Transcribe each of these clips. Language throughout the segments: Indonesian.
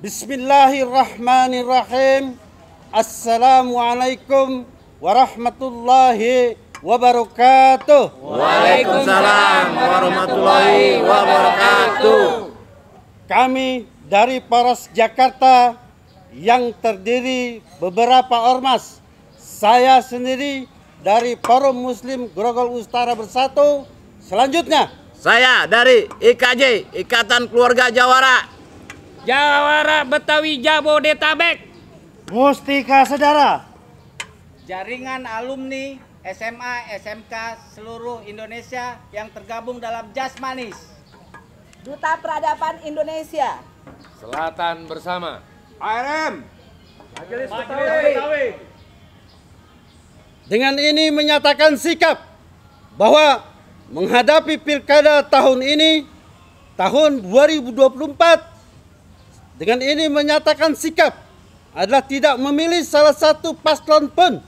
Bismillahirrahmanirrahim. Assalamualaikum warahmatullahi wabarakatuh. Waalaikumsalam warahmatullahi wabarakatuh. Kami dari Poros Jakarta yang terdiri beberapa ormas. Saya sendiri dari Forum Muslim Grogol Utara Bersatu. Selanjutnya, saya dari IKJ, Ikatan Keluarga Jawara. Jawara Betawi Jabodetabek. Mustika Saudara. Jaringan alumni SMA, SMK seluruh Indonesia yang tergabung dalam Jasmanis. Duta Peradaban Indonesia. Selatan Bersama. ARM. Majelis Betawi. Dengan ini menyatakan sikap bahwa menghadapi pilkada tahun ini, tahun 2024, dengan ini menyatakan sikap adalah tidak memilih salah satu paslon pun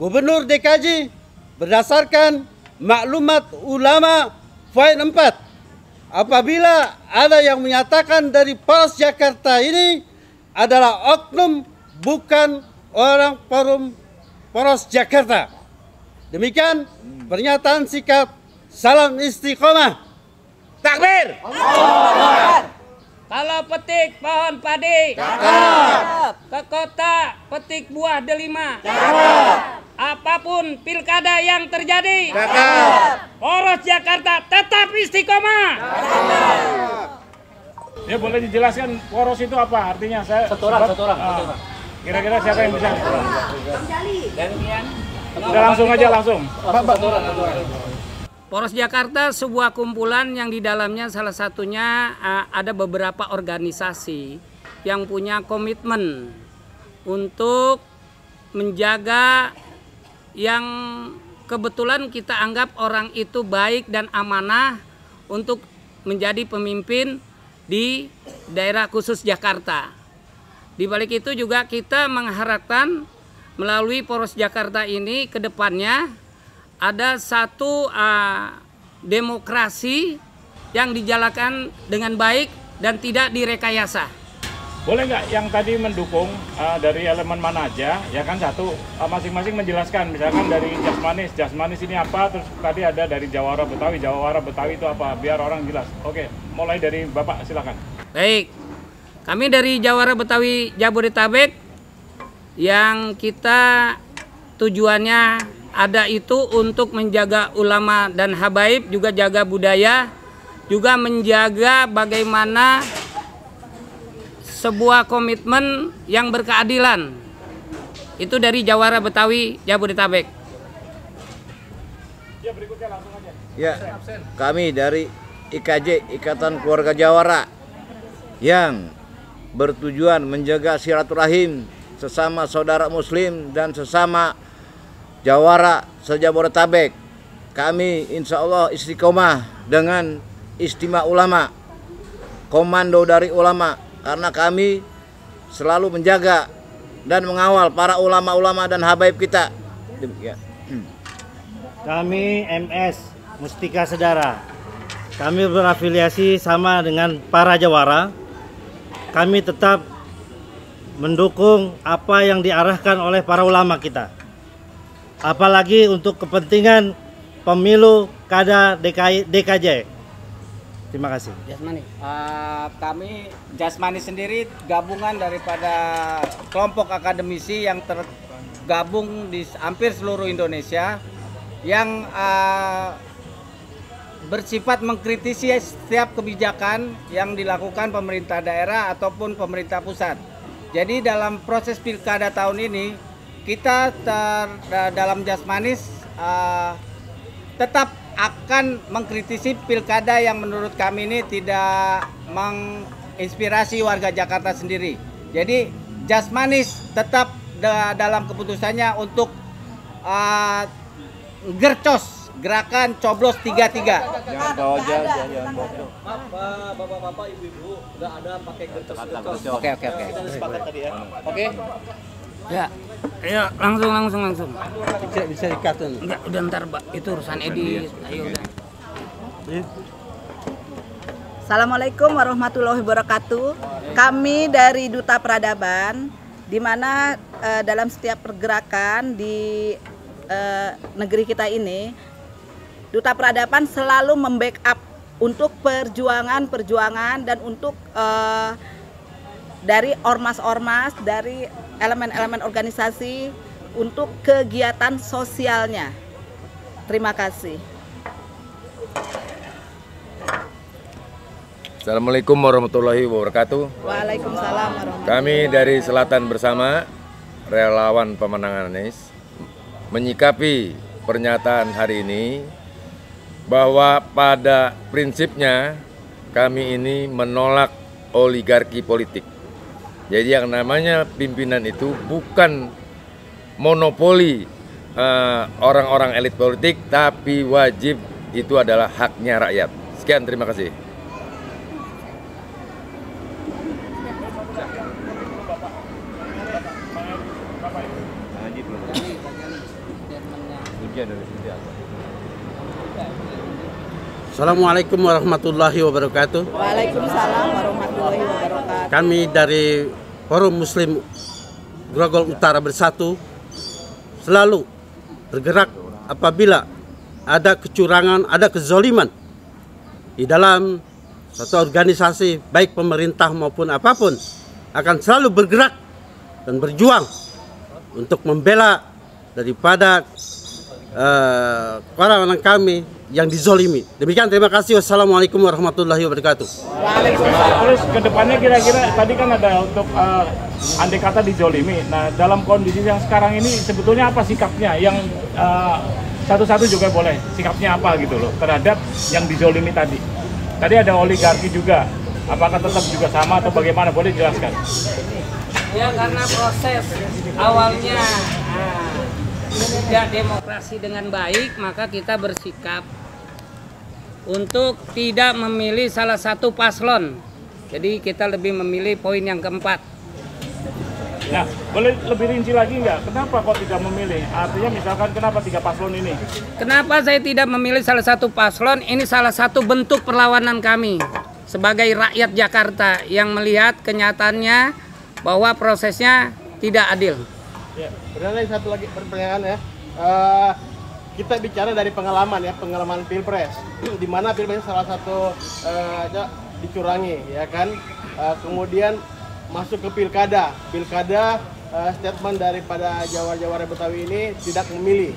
Gubernur DKJ berdasarkan maklumat ulama poin 4. Apabila ada yang menyatakan dari Poros Jakarta ini adalah oknum, bukan orang Forum Poros Jakarta. Demikian pernyataan sikap. Salam istiqomah. Takbir. Kalau petik pohon padi, ke kota petik buah delima. Apapun pilkada yang terjadi, Poros Jakarta tetap istiqomah. Ya, boleh dijelaskan poros itu apa artinya? Setoran. Kira-kira siapa yang bisa? Udah langsung aja langsung. Poros Jakarta sebuah kumpulan yang di dalamnya salah satunya ada beberapa organisasi yang punya komitmen untuk menjaga yang kebetulan kita anggap orang itu baik dan amanah untuk menjadi pemimpin di daerah khusus Jakarta. Di balik itu juga kita mengharapkan melalui Poros Jakarta ini ke depannya ada satu demokrasi yang dijalankan dengan baik dan tidak direkayasa. Boleh nggak yang tadi mendukung dari elemen mana aja, ya kan satu masing-masing menjelaskan, misalkan dari Jasmanis ini apa, terus tadi ada dari Jawara Betawi itu apa, biar orang jelas. Oke, mulai dari Bapak silakan. Baik, kami dari Jawara Betawi Jabodetabek yang kita tujuannya ada itu untuk menjaga ulama dan habaib, juga jaga budaya, juga menjaga bagaimana sebuah komitmen yang berkeadilan. Itu dari Jawara Betawi Jabodetabek. Ya, berikutnya langsung aja. Ya, kami dari IKJ, Ikatan Keluarga Jawara, yang bertujuan menjaga silaturahim sesama saudara muslim dan sesama Jawara se-Jabodetabek. Kami insya Allah istiqomah dengan istimewa ulama, komando dari ulama, karena kami selalu menjaga dan mengawal para ulama-ulama dan habaib kita. Kami MS Mustika Saudara. Kami berafiliasi sama dengan para Jawara. Kami tetap mendukung apa yang diarahkan oleh para ulama kita. Apalagi untuk kepentingan pemilu kada DKJ. Terima kasih. Jasmani. Kami Jasmani sendiri gabungan daripada kelompok akademisi yang tergabung di hampir seluruh Indonesia yang bersifat mengkritisi setiap kebijakan yang dilakukan pemerintah daerah ataupun pemerintah pusat. Jadi dalam proses pilkada tahun ini kita dalam Jasmanis tetap akan mengkritisi pilkada yang menurut kami ini tidak menginspirasi warga Jakarta sendiri. Jadi Jasmanis tetap dalam keputusannya untuk gercos gerakan coblos 33. Jangan bawa jangan bawa. Bapak-bapak, ibu-ibu, nggak ada pakai gercos. Oke. Kita sepakat tadi ya. Oke. Ya, ayo langsung. Bisa dikatakan. Enggak, udah ntar Mbak, itu urusan edit. Ayo udah. Assalamualaikum warahmatullahi wabarakatuh. Kami dari Duta Peradaban, di mana dalam setiap pergerakan di negeri kita ini, Duta Peradaban selalu membackup untuk perjuangan dan untuk dari ormas-ormas, dari elemen-elemen organisasi untuk kegiatan sosialnya. Terima kasih. Assalamualaikum warahmatullahi wabarakatuh. Waalaikumsalam warahmatullahi wabarakatuh. Kami dari Selatan Bersama, relawan pemenangan Anies, menyikapi pernyataan hari ini bahwa pada prinsipnya kami ini menolak oligarki politik. Jadi yang namanya pimpinan itu bukan monopoli orang-orang elit politik, tapi wajib itu adalah haknya rakyat. Sekian, terima kasih. Assalamualaikum warahmatullahi wabarakatuh. Waalaikumsalam warahmatullahi wabarakatuh. Kami dari Forum Muslim Grogol Utara Bersatu selalu bergerak apabila ada kecurangan, ada kezoliman di dalam suatu organisasi, baik pemerintah maupun apapun, akan selalu bergerak dan berjuang untuk membela daripada orang-orang kami yang dizolimi. Demikian, terima kasih. Wassalamualaikum warahmatullahi wabarakatuh. Terus kedepannya kira-kira tadi kan ada untuk andai kata dizolimi. Nah, dalam kondisi yang sekarang ini sebetulnya apa sikapnya? Yang satu-satu juga boleh. Sikapnya apa gitu loh terhadap yang dizolimi tadi? Tadi ada oligarki juga. Apakah tetap juga sama atau bagaimana? Boleh jelaskan? Ya, karena proses awalnya tidak demokrasi dengan baik, maka kita bersikap untuk tidak memilih salah satu paslon. Jadi kita lebih memilih poin yang keempat. Nah, boleh lebih rinci lagi nggak? Kenapa kok tidak memilih? Artinya misalkan kenapa 3 paslon ini? Kenapa saya tidak memilih salah satu paslon? Ini salah satu bentuk perlawanan kami sebagai rakyat Jakarta yang melihat kenyataannya bahwa prosesnya tidak adil. Ya, sebenarnya satu lagi pertanyaan ya. Kita bicara dari pengalaman ya, pengalaman Pilpres, di mana Pilpres salah satu dicurangi, ya kan. Kemudian masuk ke pilkada, statement daripada Jawara Betawi ini tidak memilih.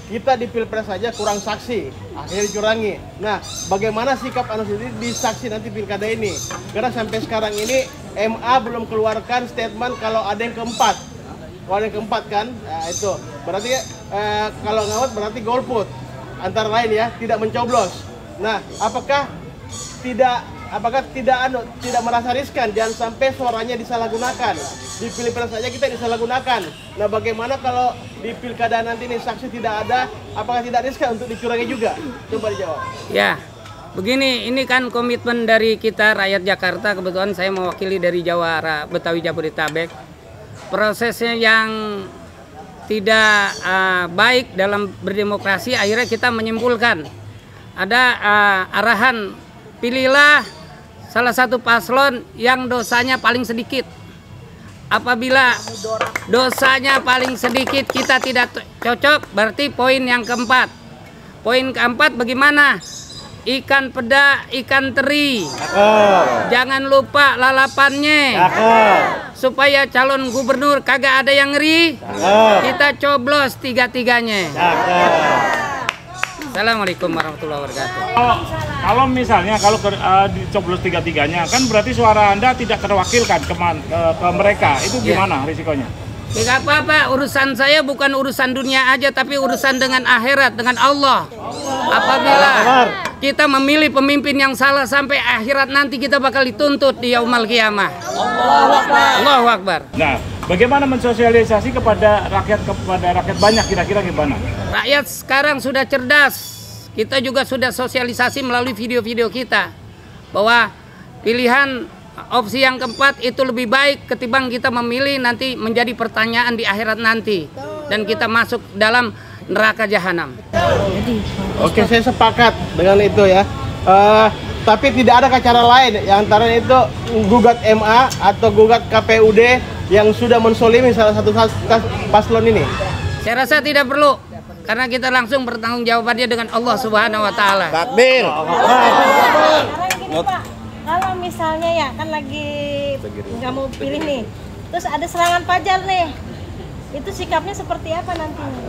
Kita di Pilpres saja kurang saksi, akhirnya dicurangi. Nah, bagaimana sikap Anu sendiri di saksi nanti pilkada ini? Karena sampai sekarang ini MA belum keluarkan statement kalau ada yang keempat. Kalau ada yang keempat kan, nah, itu berarti kalau ngawat berarti golput antara lain ya, tidak mencoblos. Nah, apakah tidak merasa riskan, jangan sampai suaranya disalahgunakan. Di Pilpres saja kita disalahgunakan. Nah, bagaimana kalau di pilkada nanti ini saksi tidak ada, apakah tidak riskan untuk dicurangi juga? Coba dijawab. Ya, begini, ini kan komitmen dari kita rakyat Jakarta. Kebetulan saya mewakili dari Jawara Betawi Jabodetabek. Prosesnya yang tidak baik dalam berdemokrasi, akhirnya kita menyimpulkan ada arahan, pilihlah salah satu paslon yang dosanya paling sedikit. Apabila dosanya paling sedikit kita tidak cocok, berarti poin yang keempat. Poin keempat bagaimana? Ikan peda, ikan teri. Jangan lupa lalapannya. Supaya calon gubernur kagak ada yang ngeri. Kita coblos 3-3-nya. Assalamualaikum warahmatullahi wabarakatuh. Kalau misalnya dicoblos 3-3-nya, kan berarti suara Anda tidak terwakilkan ke mereka. Itu gimana risikonya? Tidak apa-apa, urusan saya bukan urusan dunia aja, tapi urusan dengan akhirat, dengan Allah. Apabila kita memilih pemimpin yang salah sampai akhirat nanti kita bakal dituntut di yaumul qiyamah. Allahu Akbar. Nah, bagaimana mensosialisasi kepada rakyat banyak kira-kira gimana? Rakyat sekarang sudah cerdas. Kita juga sudah sosialisasi melalui video-video kita bahwa pilihan opsi yang keempat itu lebih baik ketimbang kita memilih nanti menjadi pertanyaan di akhirat nanti dan kita masuk dalam neraka jahanam. Oke, saya sepakat dengan itu ya. tapi tidak ada cara lain yang antara itu gugat MA atau gugat KPUD yang sudah mensolimi salah satu paslon ini? Saya rasa tidak perlu, karena kita langsung bertanggung jawabannya dengan Allah Subhanahu wa taala. Takbir. Sekarang gini Pak, kalau misalnya ya kan lagi nggak mau pilih nih, terus ada serangan fajar nih, itu sikapnya seperti apa nantinya?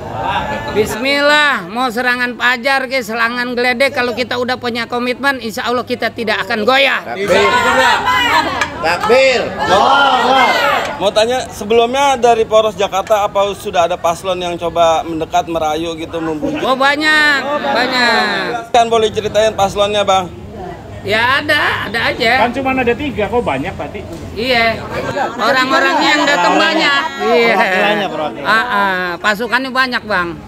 Bismillah, mau serangan fajar ke serangan geledek, kalau kita udah punya komitmen, insya Allah kita tidak akan goyah. Takbir. Mau tanya, sebelumnya dari Poros Jakarta apa sudah ada paslon yang coba mendekat, merayu gitu, membujuk? Oh banyak. Kan boleh ceritain paslonnya Bang? Ya ada aja. Kan cuma ada 3, kok banyak tadi? Iya, orang-orangnya yang datang banyak. Iya. Pasukannya banyak Bang.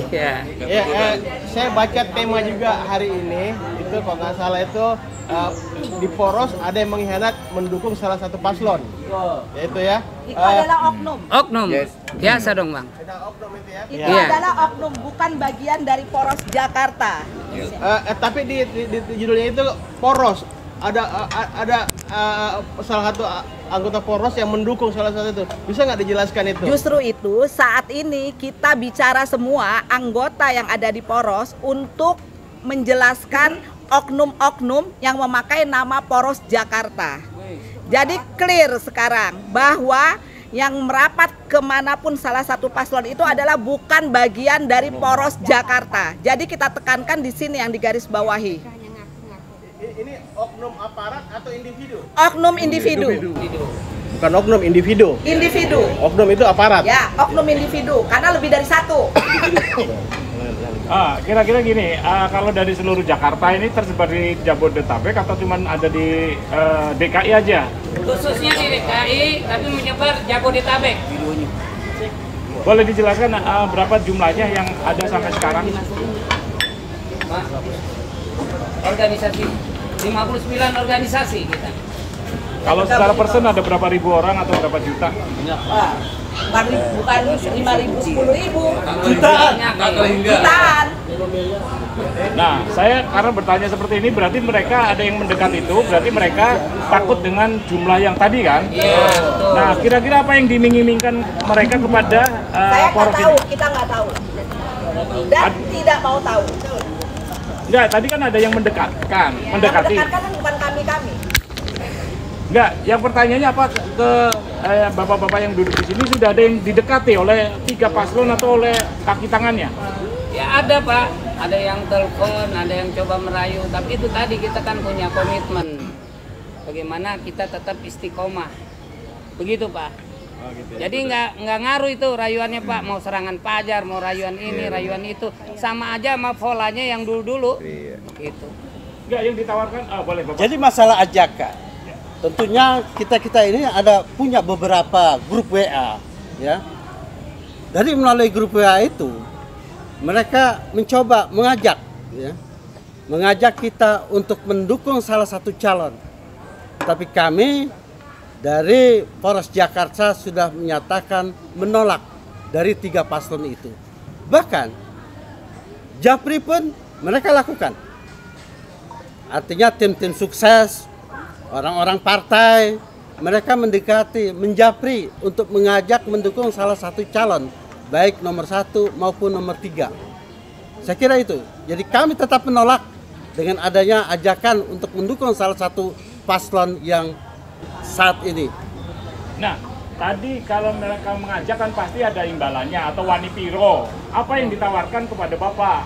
Iya. Saya baca tema juga hari ini, itu kalau nggak salah itu di Poros ada yang mengkhianat mendukung salah satu paslon, yaitu ya. Itu adalah oknum. Oknum. Biasa dong Bang. Itu adalah oknum, bukan bagian dari Poros Jakarta. Tapi di judulnya itu Poros. Ada salah satu anggota Poros yang mendukung salah satu itu. Bisa nggak dijelaskan itu? Justru itu saat ini kita bicara semua anggota yang ada di Poros untuk menjelaskan oknum-oknum yang memakai nama Poros Jakarta. Jadi clear sekarang bahwa yang merapat kemanapun salah satu paslon itu adalah bukan bagian dari Poros Jakarta. Jadi kita tekankan di sini yang digarisbawahi. Ini oknum aparat atau individu? Oknum individu. Bukan oknum individu. Individu. Oknum itu aparat. Ya, oknum individu karena lebih dari satu. Kira-kira gini, kalau dari seluruh Jakarta ini tersebar di Jabodetabek atau cuma ada di DKI aja? Khususnya di DKI, tapi menyebar Jabodetabek. Boleh dijelaskan berapa jumlahnya yang ada sampai sekarang? Organisasi 59 organisasi kita. Kalau secara persen ada berapa ribu orang atau berapa juta? Bukan 5.000, 10.000, jutaan. Nah, saya karena bertanya seperti ini berarti mereka ada yang mendekat itu, berarti mereka takut dengan jumlah yang tadi kan? Iya, betul. Nah, kira-kira apa yang diming-mingkan mereka kepada Saya nggak Poros tahu, ini? kita nggak tahu. Dan tidak mau tahu. Enggak, tadi kan ada yang mendekatkan, Yang mendekati. mendekatkan kan bukan kami. Enggak, yang pertanyaannya apa ke bapak-bapak yang duduk di sini sudah ada yang didekati oleh 3 paslon atau oleh kaki tangannya? Ya ada Pak, ada yang telepon, ada yang coba merayu, tapi itu tadi kita kan punya komitmen. Bagaimana kita tetap istiqomah, begitu Pak. Jadi nggak ngaruh itu rayuannya Pak, mau serangan fajar, mau rayuan ini, rayuan itu, sama aja sama polanya yang dulu-dulu. Gitu. Enggak, yang ditawarkan, boleh Bapak. Jadi masalah ajakan, tentunya kita ini ada punya beberapa grup WA, ya. Dari melalui grup WA itu, mereka mencoba mengajak, ya, mengajak kita untuk mendukung salah satu calon. Tapi kami dari Poros Jakarta sudah menyatakan menolak dari 3 paslon itu. Bahkan Japri pun mereka lakukan. Artinya tim-tim sukses, orang-orang partai, mereka mendekati, menjapri untuk mengajak mendukung salah satu calon, baik nomor 1 maupun nomor 3. Saya kira itu. Jadi kami tetap menolak dengan adanya ajakan untuk mendukung salah satu paslon yang saat ini. Nah, tadi kalau mereka mengajak kan pasti ada imbalannya atau wanipiro. Apa yang ditawarkan kepada Bapak?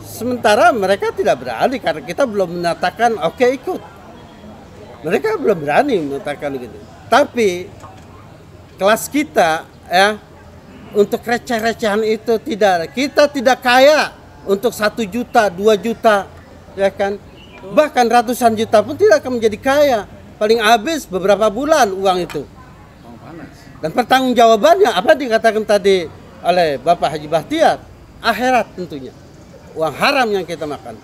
Sementara mereka tidak berani karena kita belum menyatakan oke ikut. Mereka belum berani mengatakan gitu. Tapi kelas kita ya untuk receh-recehan itu tidak. Kita tidak kaya untuk 1 juta, 2 juta, ya kan? Bahkan ratusan juta pun tidak akan menjadi kaya. Paling habis beberapa bulan uang itu. Dan pertanggungjawabannya apa dikatakan tadi oleh Bapak Haji Bahtiar? Akhirat tentunya. Uang haram yang kita makan.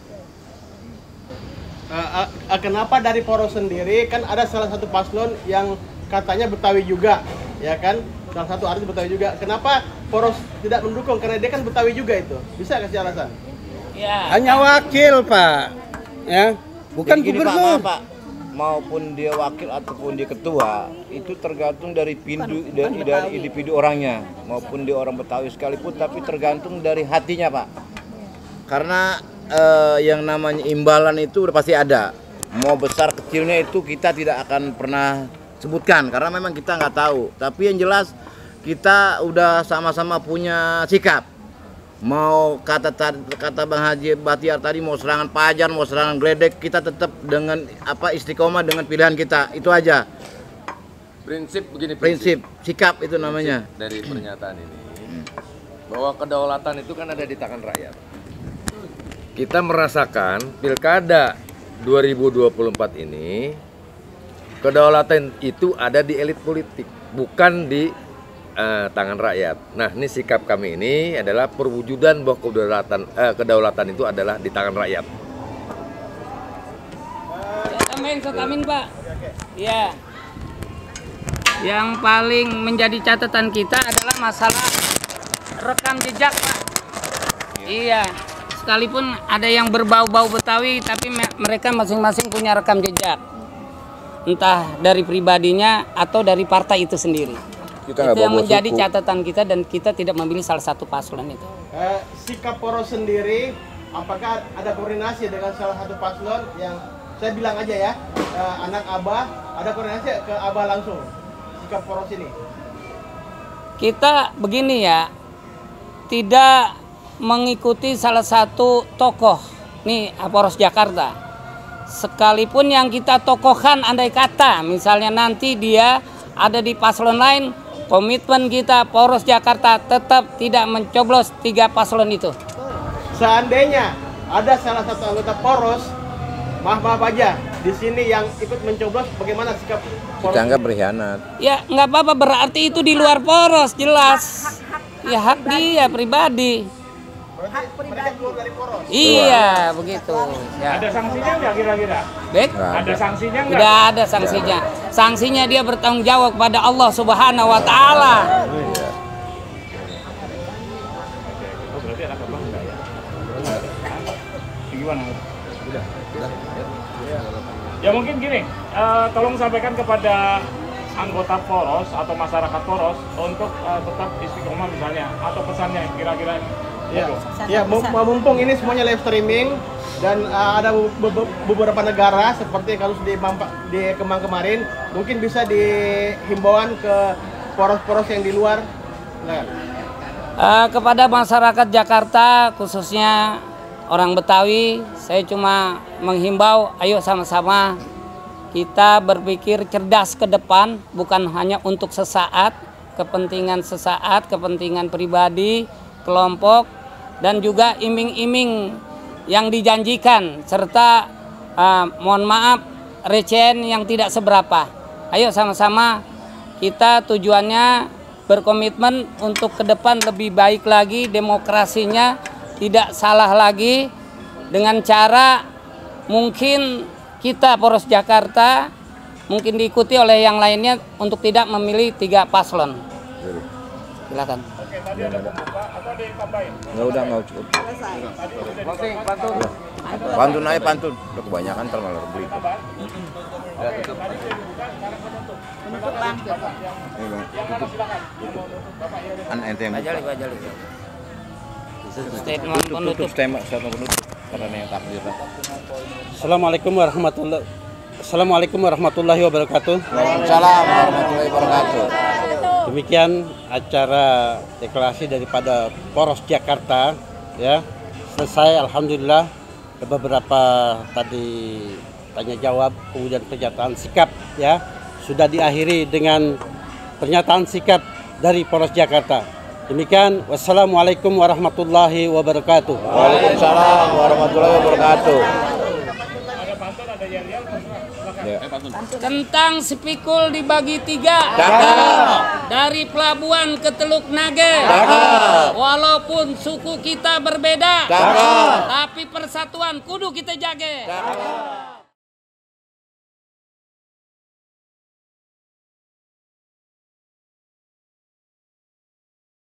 Kenapa dari Poros sendiri kan ada salah satu paslon yang katanya Betawi juga, ya kan? Salah satu artis Betawi juga. Kenapa Poros tidak mendukung? Karena dia kan Betawi juga itu. Bisa kasih alasan? Ya. Hanya wakil Pak, ya. Bukan Jadi gini, gubernur. Pak, maupun dia wakil ataupun dia ketua itu tergantung dari dari individu orangnya maupun dia orang Betawi sekalipun, tapi tergantung dari hatinya, Pak. Karena yang namanya imbalan itu udah pasti ada. Mau besar kecilnya itu kita tidak akan pernah sebutkan karena memang kita nggak tahu. Tapi yang jelas kita udah sama-sama punya sikap. Mau kata Bang Haji Bahtiar tadi, mau serangan Pajar, mau serangan Gledek, kita tetap dengan istiqomah dengan pilihan kita, itu aja. Prinsip begini, Prinsip, sikap itu namanya. Dari pernyataan ini bahwa kedaulatan itu kan ada di tangan rakyat. Kita merasakan pilkada 2024 ini kedaulatan itu ada di elit politik, bukan di tangan rakyat. Nah, ini sikap kami ini adalah perwujudan bahwa kedaulatan itu adalah di tangan rakyat. Tambahin Pak. Ya. Yang paling menjadi catatan kita adalah masalah rekam jejak, Pak. Iya. Sekalipun ada yang berbau-bau Betawi, tapi mereka masing-masing punya rekam jejak. Entah dari pribadinya atau dari partai itu sendiri. Itu yang menjadi catatan kita dan kita tidak memilih salah satu paslon itu. Sikap poros sendiri, apakah ada koordinasi dengan salah satu paslon yang saya bilang aja ya, anak Abah, ada koordinasi ke Abah langsung sikap poros ini? Kita begini ya, tidak mengikuti salah satu tokoh nih Poros Jakarta. Sekalipun yang kita tokohkan andai kata misalnya nanti dia ada di paslon lain, komitmen kita Poros Jakarta tetap tidak mencoblos 3 paslon itu. Seandainya ada salah satu anggota Poros, maaf aja, di sini yang ikut mencoblos, bagaimana sikap Poros? Kita nggak berkhianat. Ya nggak apa-apa, berarti itu di luar Poros, jelas. Ya hak dia pribadi. Mereka keluar dari Poros. Iya, begitu. Ya. Ada sanksinya nggak kira-kira? Baik? Ada sanksinya nggak? Sudah ada sanksinya. Sanksinya dia bertanggung jawab kepada Allah Subhanahu wa taala. Oh, berarti ada apa enggak ya? Gimana? Udah. Ya mungkin gini, tolong sampaikan kepada anggota Poros atau masyarakat Poros untuk tetap istiqomah misalnya, atau pesannya kira-kira. Ya, mumpung ini semuanya live streaming dan ada beberapa negara seperti kasus di Kemang kemarin, mungkin bisa dihimbauan ke poros-poros yang di luar. Kepada masyarakat Jakarta khususnya orang Betawi, saya cuma menghimbau, ayo sama-sama kita berpikir cerdas ke depan, bukan hanya untuk sesaat, kepentingan sesaat, kepentingan pribadi, kelompok, dan juga iming-iming yang dijanjikan, serta mohon maaf recehan yang tidak seberapa. Ayo sama-sama kita tujuannya berkomitmen untuk ke depan lebih baik lagi, demokrasinya tidak salah lagi, dengan cara mungkin kita Poros Jakarta mungkin diikuti oleh yang lainnya untuk tidak memilih 3 paslon. Silakan. Oke, tadi ada pembuka atau ditambahin? Nggak cukup. Pantun aja pantun. Udah kebanyakan terlalu beli. Penutup Bang. NTM. Bajali. Statement penutup. Statement penutup. Karena yang takdir. Assalamualaikum warahmatullahi wabarakatuh. Waalaikumsalam warahmatullahi wabarakatuh. Demikian acara deklarasi daripada Poros Jakarta ya. Selesai alhamdulillah. Beberapa tadi tanya jawab, kemudian pernyataan sikap ya sudah diakhiri dengan pernyataan sikap dari Poros Jakarta. Demikian, wassalamualaikum warahmatullahi wabarakatuh. Waalaikumsalam warahmatullahi wabarakatuh. Tentang Spikul dibagi 3. Dari pelabuhan ke Teluk Nage. Walaupun suku kita berbeda, tapi persatuan kudu kita jaga.